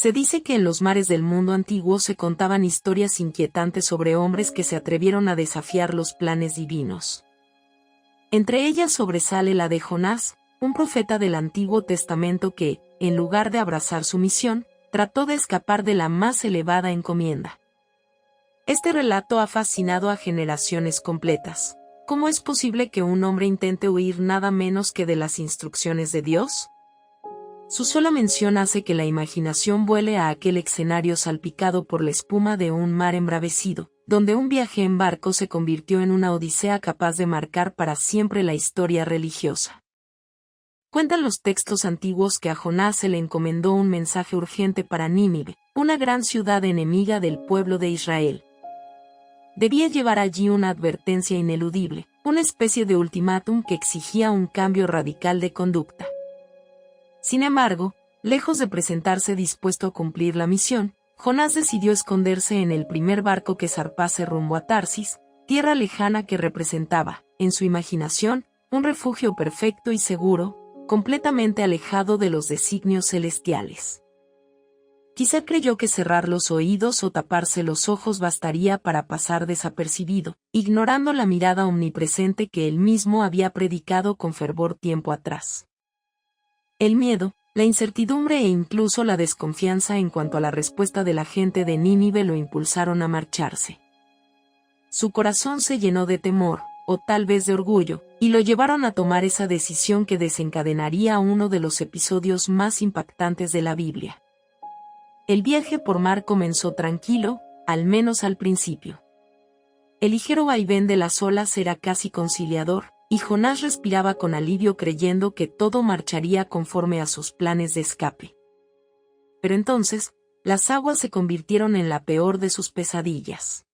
Se dice que en los mares del mundo antiguo se contaban historias inquietantes sobre hombres que se atrevieron a desafiar los planes divinos. Entre ellas sobresale la de Jonás, un profeta del Antiguo Testamento que, en lugar de abrazar su misión, trató de escapar de la más elevada encomienda. Este relato ha fascinado a generaciones completas. ¿Cómo es posible que un hombre intente huir nada menos que de las instrucciones de Dios? Su sola mención hace que la imaginación vuele a aquel escenario salpicado por la espuma de un mar embravecido, donde un viaje en barco se convirtió en una odisea capaz de marcar para siempre la historia religiosa. Cuentan los textos antiguos que a Jonás se le encomendó un mensaje urgente para Nínive, una gran ciudad enemiga del pueblo de Israel. Debía llevar allí una advertencia ineludible, una especie de ultimátum que exigía un cambio radical de conducta. Sin embargo, lejos de presentarse dispuesto a cumplir la misión, Jonás decidió esconderse en el primer barco que zarpase rumbo a Tarsis, tierra lejana que representaba, en su imaginación, un refugio perfecto y seguro, completamente alejado de los designios celestiales. Quizá creyó que cerrar los oídos o taparse los ojos bastaría para pasar desapercibido, ignorando la mirada omnipresente que él mismo había predicado con fervor tiempo atrás. El miedo, la incertidumbre e incluso la desconfianza en cuanto a la respuesta de la gente de Nínive lo impulsaron a marcharse. Su corazón se llenó de temor, o tal vez de orgullo, y lo llevaron a tomar esa decisión que desencadenaría uno de los episodios más impactantes de la Biblia. El viaje por mar comenzó tranquilo, al menos al principio. El ligero vaivén de las olas era casi conciliador, y Jonás respiraba con alivio creyendo que todo marcharía conforme a sus planes de escape. Pero entonces, las aguas se convirtieron en la peor de sus pesadillas.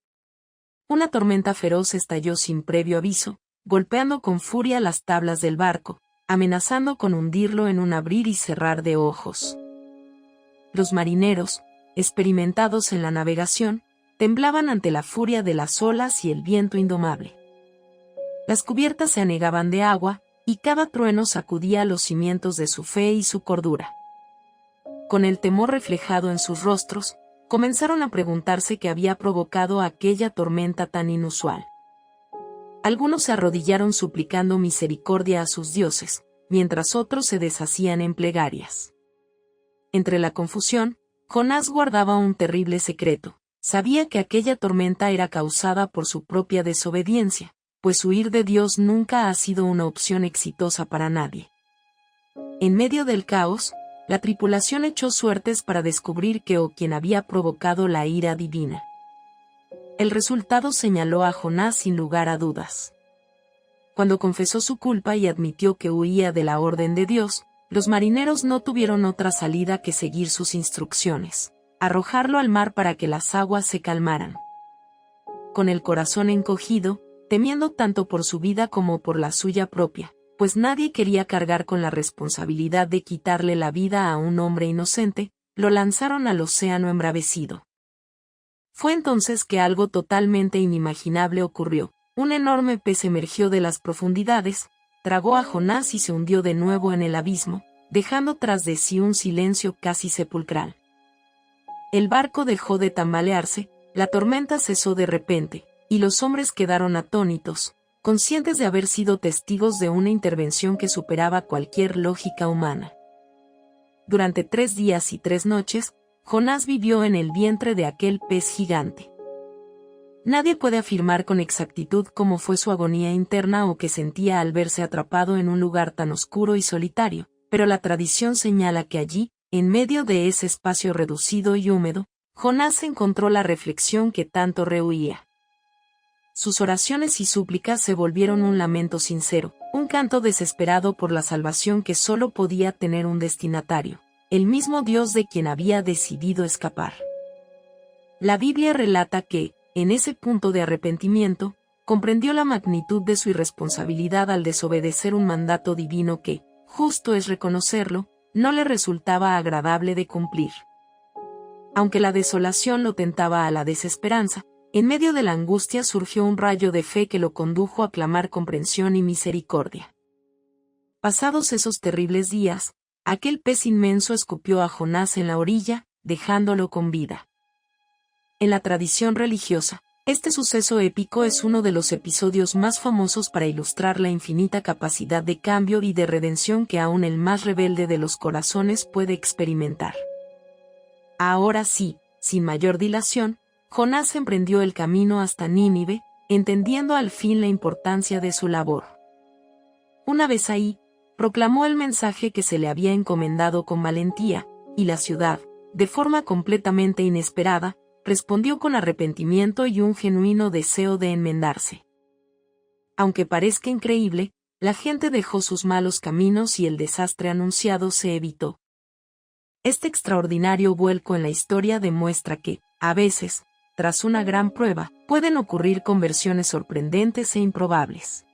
Una tormenta feroz estalló sin previo aviso, golpeando con furia las tablas del barco, amenazando con hundirlo en un abrir y cerrar de ojos. Los marineros, experimentados en la navegación, temblaban ante la furia de las olas y el viento indomable. Las cubiertas se anegaban de agua, y cada trueno sacudía los cimientos de su fe y su cordura. Con el temor reflejado en sus rostros, comenzaron a preguntarse qué había provocado aquella tormenta tan inusual. Algunos se arrodillaron suplicando misericordia a sus dioses, mientras otros se deshacían en plegarias. Entre la confusión, Jonás guardaba un terrible secreto. Sabía que aquella tormenta era causada por su propia desobediencia, pues huir de Dios nunca ha sido una opción exitosa para nadie. En medio del caos, la tripulación echó suertes para descubrir quién había provocado la ira divina. El resultado señaló a Jonás sin lugar a dudas. Cuando confesó su culpa y admitió que huía de la orden de Dios, los marineros no tuvieron otra salida que seguir sus instrucciones, arrojarlo al mar para que las aguas se calmaran. Con el corazón encogido, temiendo tanto por su vida como por la suya propia, pues nadie quería cargar con la responsabilidad de quitarle la vida a un hombre inocente, lo lanzaron al océano embravecido. Fue entonces que algo totalmente inimaginable ocurrió. Un enorme pez emergió de las profundidades, tragó a Jonás y se hundió de nuevo en el abismo, dejando tras de sí un silencio casi sepulcral. El barco dejó de tambalearse, la tormenta cesó de repente, y los hombres quedaron atónitos, conscientes de haber sido testigos de una intervención que superaba cualquier lógica humana. Durante 3 días y 3 noches, Jonás vivió en el vientre de aquel pez gigante. Nadie puede afirmar con exactitud cómo fue su agonía interna o qué sentía al verse atrapado en un lugar tan oscuro y solitario, pero la tradición señala que allí, en medio de ese espacio reducido y húmedo, Jonás encontró la reflexión que tanto rehuía. Sus oraciones y súplicas se volvieron un lamento sincero, un canto desesperado por la salvación que solo podía tener un destinatario, el mismo Dios de quien había decidido escapar. La Biblia relata que, en ese punto de arrepentimiento, comprendió la magnitud de su irresponsabilidad al desobedecer un mandato divino que, justo es reconocerlo, no le resultaba agradable de cumplir. Aunque la desolación lo tentaba a la desesperanza, en medio de la angustia surgió un rayo de fe que lo condujo a clamar comprensión y misericordia. Pasados esos terribles días, aquel pez inmenso escupió a Jonás en la orilla, dejándolo con vida. En la tradición religiosa, este suceso épico es uno de los episodios más famosos para ilustrar la infinita capacidad de cambio y de redención que aún el más rebelde de los corazones puede experimentar. Ahora sí, sin mayor dilación, Jonás emprendió el camino hasta Nínive, entendiendo al fin la importancia de su labor. Una vez ahí, proclamó el mensaje que se le había encomendado con valentía, y la ciudad, de forma completamente inesperada, respondió con arrepentimiento y un genuino deseo de enmendarse. Aunque parezca increíble, la gente dejó sus malos caminos y el desastre anunciado se evitó. Este extraordinario vuelco en la historia demuestra que, a veces, tras una gran prueba, pueden ocurrir conversiones sorprendentes e improbables.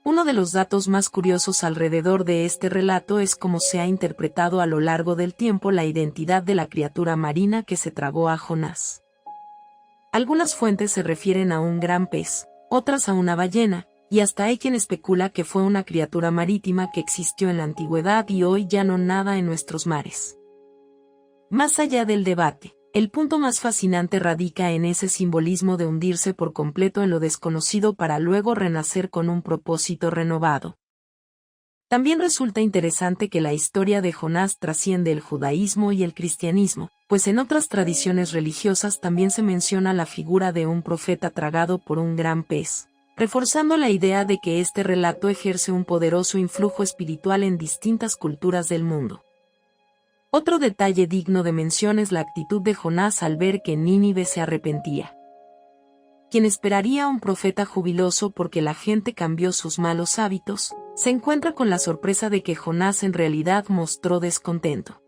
Uno de los datos más curiosos alrededor de este relato es cómo se ha interpretado a lo largo del tiempo la identidad de la criatura marina que se tragó a Jonás. Algunas fuentes se refieren a un gran pez, otras a una ballena, y hasta hay quien especula que fue una criatura marítima que existió en la antigüedad y hoy ya no nada en nuestros mares. Más allá del debate, el punto más fascinante radica en ese simbolismo de hundirse por completo en lo desconocido para luego renacer con un propósito renovado. También resulta interesante que la historia de Jonás trasciende el judaísmo y el cristianismo, pues en otras tradiciones religiosas también se menciona la figura de un profeta tragado por un gran pez, reforzando la idea de que este relato ejerce un poderoso influjo espiritual en distintas culturas del mundo. Otro detalle digno de mención es la actitud de Jonás al ver que Nínive se arrepentía. Quien esperaría a un profeta jubiloso porque la gente cambió sus malos hábitos, se encuentra con la sorpresa de que Jonás en realidad mostró descontento.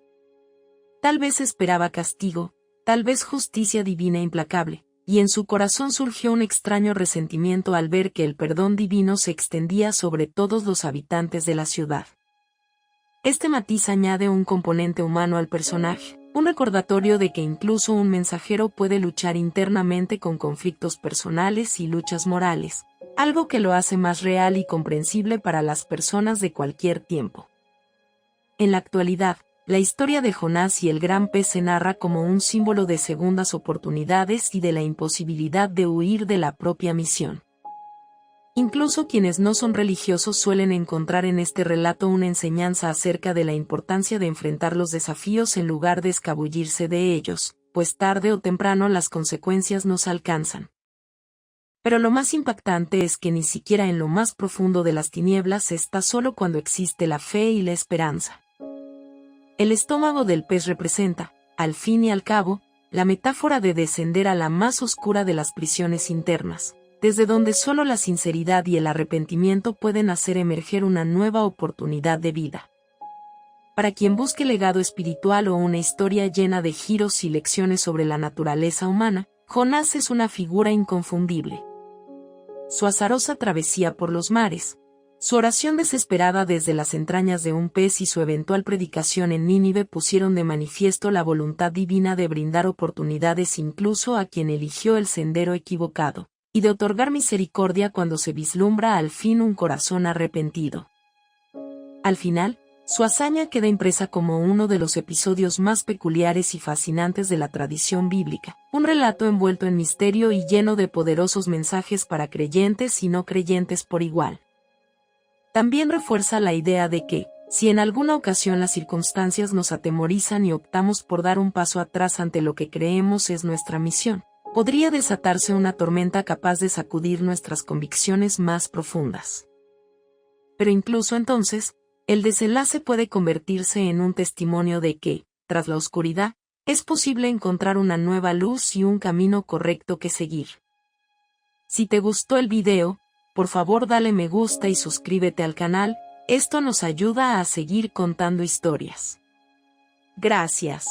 Tal vez esperaba castigo, tal vez justicia divina implacable, y en su corazón surgió un extraño resentimiento al ver que el perdón divino se extendía sobre todos los habitantes de la ciudad. Este matiz añade un componente humano al personaje, un recordatorio de que incluso un mensajero puede luchar internamente con conflictos personales y luchas morales, algo que lo hace más real y comprensible para las personas de cualquier tiempo. En la actualidad, la historia de Jonás y el gran pez se narra como un símbolo de segundas oportunidades y de la imposibilidad de huir de la propia misión. Incluso quienes no son religiosos suelen encontrar en este relato una enseñanza acerca de la importancia de enfrentar los desafíos en lugar de escabullirse de ellos, pues tarde o temprano las consecuencias nos alcanzan. Pero lo más impactante es que ni siquiera en lo más profundo de las tinieblas está solo cuando existe la fe y la esperanza. El estómago del pez representa, al fin y al cabo, la metáfora de descender a la más oscura de las prisiones internas, desde donde solo la sinceridad y el arrepentimiento pueden hacer emerger una nueva oportunidad de vida. Para quien busque legado espiritual o una historia llena de giros y lecciones sobre la naturaleza humana, Jonás es una figura inconfundible. Su azarosa travesía por los mares, su oración desesperada desde las entrañas de un pez y su eventual predicación en Nínive pusieron de manifiesto la voluntad divina de brindar oportunidades incluso a quien eligió el sendero equivocado, y de otorgar misericordia cuando se vislumbra al fin un corazón arrepentido. Al final, su hazaña queda impresa como uno de los episodios más peculiares y fascinantes de la tradición bíblica, un relato envuelto en misterio y lleno de poderosos mensajes para creyentes y no creyentes por igual. También refuerza la idea de que, si en alguna ocasión las circunstancias nos atemorizan y optamos por dar un paso atrás ante lo que creemos es nuestra misión, podría desatarse una tormenta capaz de sacudir nuestras convicciones más profundas. Pero incluso entonces, el desenlace puede convertirse en un testimonio de que, tras la oscuridad, es posible encontrar una nueva luz y un camino correcto que seguir. Si te gustó el video, por favor dale me gusta y suscríbete al canal, esto nos ayuda a seguir contando historias. Gracias.